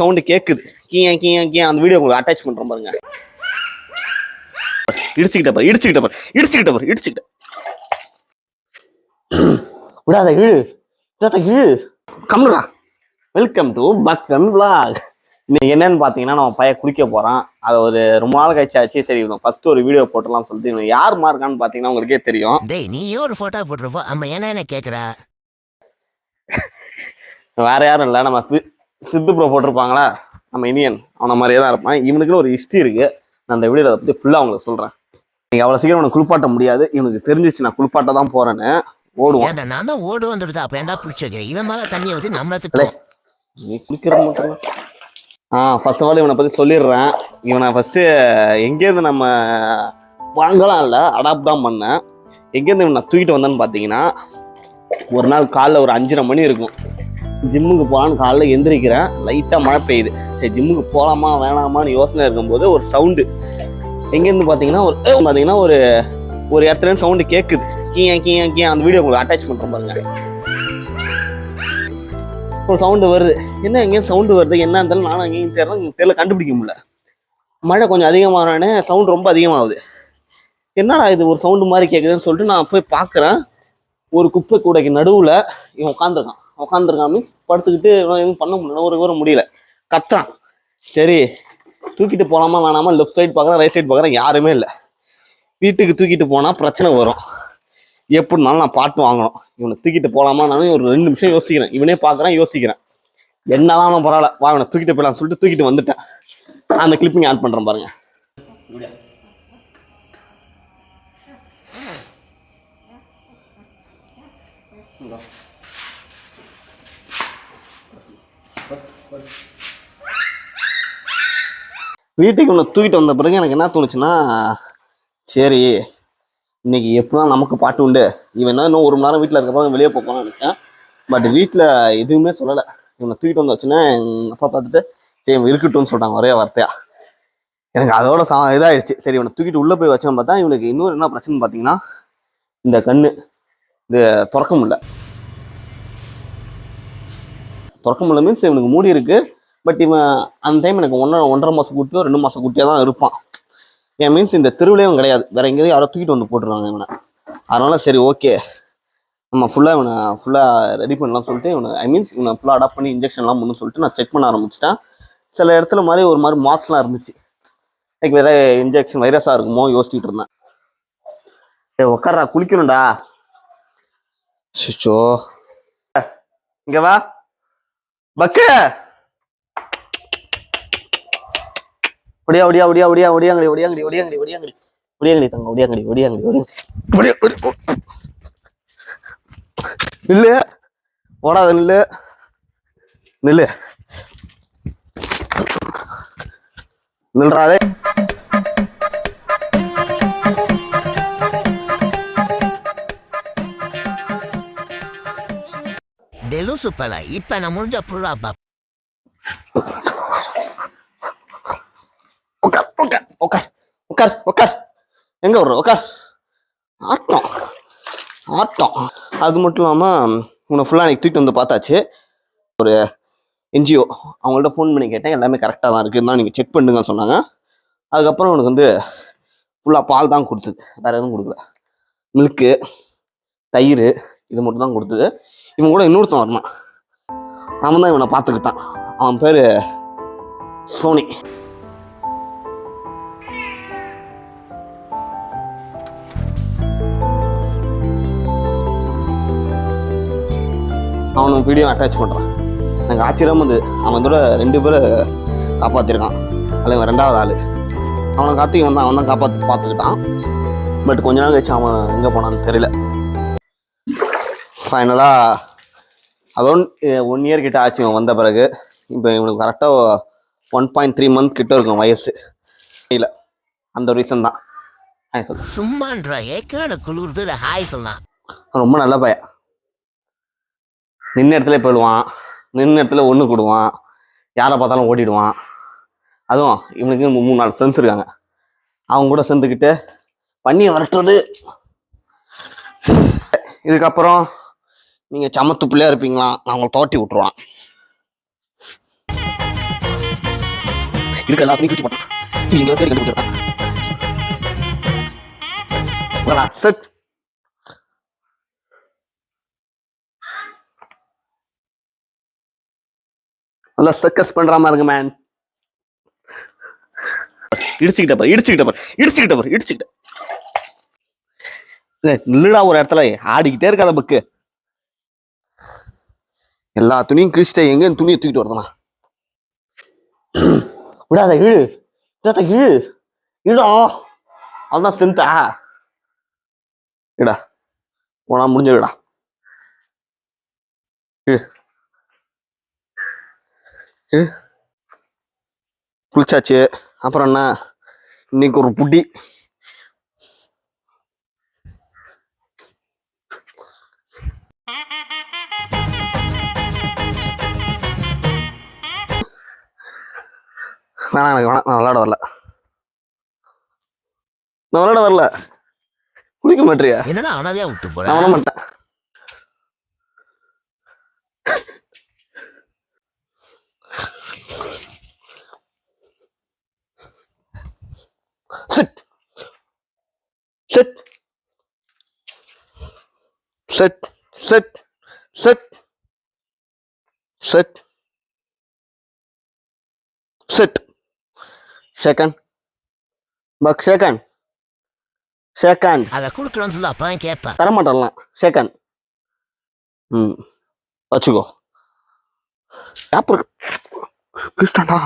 Sound கேக்குது கீயா கீயா கீயா அந்த video உங்களுக்கு அட்டாச் பண்றேன் பாருங்க. இடிச்சுக்கிட்ட விடாத இழு கம்முடா. வெல்கம் டு பக்கன் vlog. இன்னைக்கு என்னன்னு பாத்தீங்கன்னா நம்ம பையன் குளிக்க போறான். அது ஒரு ரொம்ப நாள் கழிச்சாச்சு. சரி ஃபர்ஸ்ட் ஒரு வீடியோ போட்டலாம் சொல்லிட்டு இவன் யார் மார்க்கான்னு பாத்தீங்கன்னா உங்களுக்கே தெரியும். டேய் நீயே ஒரு போட்டோ போட்டுருப்போ அம்மா என்ன கேக்குற? வேற யாரும் இல்லை, நம்ம சித்து ப்ரோ போட்டிருப்பாங்களா, நம்ம இனியன் அவனை மாதிரியே தான் இருப்பான். இவனுக்குன்னு ஒரு ஹிஸ்ட்ரி இருக்கு. நான் அந்த வீடியோவை பற்றி ஃபுல்லாக உங்களுக்கு சொல்கிறேன். நீங்கள் அவ்வளோ சீக்கிரம் உனக்கு குளிப்பாட்ட முடியாது. இவனுக்கு தெரிஞ்சிச்சு நான் குளிப்பாட்ட தான் போறேன்னு ஓடுவான். நான் தான் ஓடு வந்துடுது. அப்போ ஏன்டா பிடிச்சி வைக்கிறேன்? இவன் மேலே தண்ணியை வச்சு நம்மள திட்டு. நீ குளிக்கிறது மட்டும் ஃபர்ஸ்ட் ஆஃப் ஆல் இவனை பற்றி சொல்லிடுறேன். இவனை ஃபஸ்ட்டு எங்கேருந்து நம்ம வாங்கலாம் இல்லை, அடாப்ட் தான் பண்ணேன். எங்கேருந்து இவனை தூக்கிட்டு வந்தேன்னு பார்த்தீங்கன்னா, ஒரு நாள் காலைல ஒரு 5:30 மணி இருக்கும். ஜிம்முக்கு போகலான்னு காலைல எந்திரிக்கிறேன். லைட்டாக மழை பெய்யுது. சரி ஜிம்முக்கு போகலாமா வேணாமான்னு யோசனை இருக்கும்போது ஒரு சவுண்டு எங்கேருந்து பார்த்தீங்கன்னா ஒரு இடத்துல சவுண்டு கேட்குது. கீயா கீயா கீயா அந்த வீடியோ உங்களுக்கு அட்டாச் பண்ணுறேன் பாருங்க. ஒரு சவுண்டு வருது. என்ன எங்கேயும் சவுண்டு வருது, என்ன இருந்தாலும் நானும் அங்கேயும் தெரியல கண்டுபிடிக்க முடியல. மழை கொஞ்சம் அதிகமானே சவுண்டு ரொம்ப அதிகமாகுது. என்னடா இது ஒரு சவுண்டு மாதிரி கேட்குதுன்னு சொல்லிட்டு நான் போய் பார்க்குறேன். ஒரு குப்பை கூடைக்கு நடுவில் இவன் உட்காந்துருக்கான் மீன்ஸ் படுத்துக்கிட்டு எதுவும் பண்ண முடியல, முடியல, கத்துறான். சரி தூக்கிட்டு போகலாமா வேணாமா, லெஃப்ட் சைடு பார்க்குறேன், ரைட் சைடு பார்க்குறேன், யாருமே இல்லை. வீட்டுக்கு தூக்கிட்டு போனால் பிரச்சனை வரும். எப்படினாலும் நான் பாட்டு வாங்கணும். இவனை தூக்கிட்டு போகலாமா நானும் ஒரு 2 நிமிஷம் யோசிக்கிறேன். இவனே பார்க்குறேன், யோசிக்கிறேன். என்னதான் பரவாயில்ல வா இவனை தூக்கிட்டு போயிடலாம்னு சொல்லிட்டு தூக்கிட்டு வந்துட்டேன். அந்த கிளிப்பிங் ஆட் பண்ணுறேன் பாருங்க. வீட்டுக்கு ஒன்று தூக்கிட்டு வந்த பிறகு எனக்கு என்ன தோணுச்சுன்னா, சரி இன்னைக்கு எப்படின்னா நமக்கு பாட்டு உண்டு. இவன் இன்னும் 1 மணி நேரம் வீட்டில் இருக்கப்போ வெளியே போகலான்னு நினைச்சேன். பட் வீட்டில் எதுவுமே சொல்லலை. இவனை தூக்கிட்டு வந்து வச்சுன்னா எங்கள் அப்பா பார்த்துட்டு சரி இவன் இருக்கட்டும்னு சொல்லிட்டாங்க ஒரே வார்த்தையா. எனக்கு அதோட இதாகிடுச்சு. சரி இவனை தூக்கிட்டு உள்ளே போய் வச்சோன்னு பார்த்தா இவனுக்கு இன்னொரு என்ன பிரச்சனை பார்த்தீங்கன்னா, இந்த கண்ணு இது திறக்க முடியல மீன்ஸ் இவனுக்கு மூடி இருக்கு. பட் இவன் அந்த டைம் எனக்கு 1.5 மாதம் குட்டியோ 2 மாதம் குட்டியாக தான் இருப்பான். என் மீன்ஸ் இந்த தெருவிலையும் கிடையாது, வேற எங்கேயும் யாரோ தூக்கிட்டு வந்து போட்டுருவாங்க இவனை. அதனால சரி ஓகே நம்ம ஃபுல்லாக ரெடி பண்ணலாம் சொல்லிட்டு இவனை ஃபுல்லாக அடாப்ட் பண்ணி இன்ஜெக்ஷன்லாம் பண்ணணும்னு சொல்லிட்டு நான் செக் பண்ண ஆரம்பிச்சிட்டேன். சில இடத்துல ஒரு மாதிரி மார்க்ஸ்லாம் இருந்துச்சு. எனக்கு வேற இன்ஜெக்ஷன் வைரஸாக இருக்குமோ யோசிச்சுட்டு இருந்தேன். உட்கார்றா குளிக்கணும்டா. சிச்சோ இங்க வா பக்கு நில்லு, ஓடாத நில்லு நில்றாதே. டெலுசுப்பல இப்ப நான் முடிஞ்ச புல்லா பாப். உட்கார் எங்க வர்ற உட்கார். ஆட்டம் அது மட்டும் இல்லாமல் உன்னை ஃபுல்லாக எனக்கு தூக்கிட்டு வந்து பார்த்தாச்சு. ஒரு என்ஜிஓ அவங்கள்ட்ட ஃபோன் பண்ணி கேட்டேன், எல்லாமே கரெக்டாக தான் இருக்குதுன்னா நீங்கள் செக் பண்ணுங்கன்னு சொன்னாங்க. அதுக்கப்புறம் உனக்கு ஃபுல்லாக பால் தான் கொடுத்தது, வேறு எதுவும் கொடுக்கல. மில்க்கு தயிர் இது மட்டும் தான் கொடுத்தது. இவன் கூட இன்னொருத்தன் வரணும், அவன் தான் இவனை பார்த்துக்கிட்டான். அவன் பேர் சோனி. அவனும் வீடியோ அட்டாச் பண்ணுறான். எனக்கு ஆச்சரியம் வந்து அவன் இதோட 2 பேரை காப்பாற்றிருக்கான். அதில் இவன் 2வது ஆள். அவனை காத்து அவன் தான் பார்த்துக்கிட்டான். பட் கொஞ்ச நாள் கழிச்சு அவன் எங்கே போனான்னு தெரியல. ஃபைனலாக அதோட 1 இயர் கிட்ட ஆச்சு இவன் வந்த பிறகு. இப்போ இவனுக்கு கரெக்டாக 1.3 மந்த் கிட்ட இருக்கும் வயசு. இல்லை அந்த ரீசன் தான். ஹாய் சொல்ல சும்மான்றா ஏற்கனவே குளிர்து ஹாய் சொல்லலாம். ரொம்ப நல்ல பையன். நின்ன இடத்துல போயிடுவான், நின்ன இடத்துல ஒன்று கூடுவான், யாரை பார்த்தாலும் ஓடிடுவான். அதுவும் இவனுக்கு 3-4 ஃப்ரெண்ட்ஸ் இருக்காங்க. அவங்க கூட சேர்ந்துக்கிட்டு பண்ணியை வரட்டுறது. இதுக்கப்புறம் நீங்கள் சமத்து பிள்ளையா இருப்பீங்களா, நான் அவங்களை தோட்டி விட்டுருவான். இருக்க எல்லாத்தையும் கிழிச்சு போட்டான். இங்க தேடி கண்டுபிடிச்சிருக்கான். செட். நல்லா சர்க்கஸ் பண்ற மாதிரி இருக்கு மேன். இடிச்சுக்கிட்ட நில்லுடா ஒரு இடத்துல ஆடிக்கிட்டே இருக்காத புக்கு. எல்லா துணியும் கிழிச்சிட்ட. எங்க துணியை தூக்கிட்டு வருதுண்ணா? விடாத, இழு இழா. அதுதான் ஸ்ட்ரென்த்தா? இடா போனா முடிஞ்சிடா. குளிச்சாச்சு. அப்புறம் என்ன, இன்னைக்கு ஒரு புடி. எனக்கு வேணாம். நான் விளையாட வரல. குளிக்க மாட்டியா? என்னடா அனாதையா விட்டு போற? நான் வர மாட்டேன். Sit. Second. அதை கொடுக்கணும்னு சொல்லி அப்பதான் கேட்பேன். தரமாட்டலாம். செகண்ட். வச்சுக்கோ. கிறிஸ்டாண்டா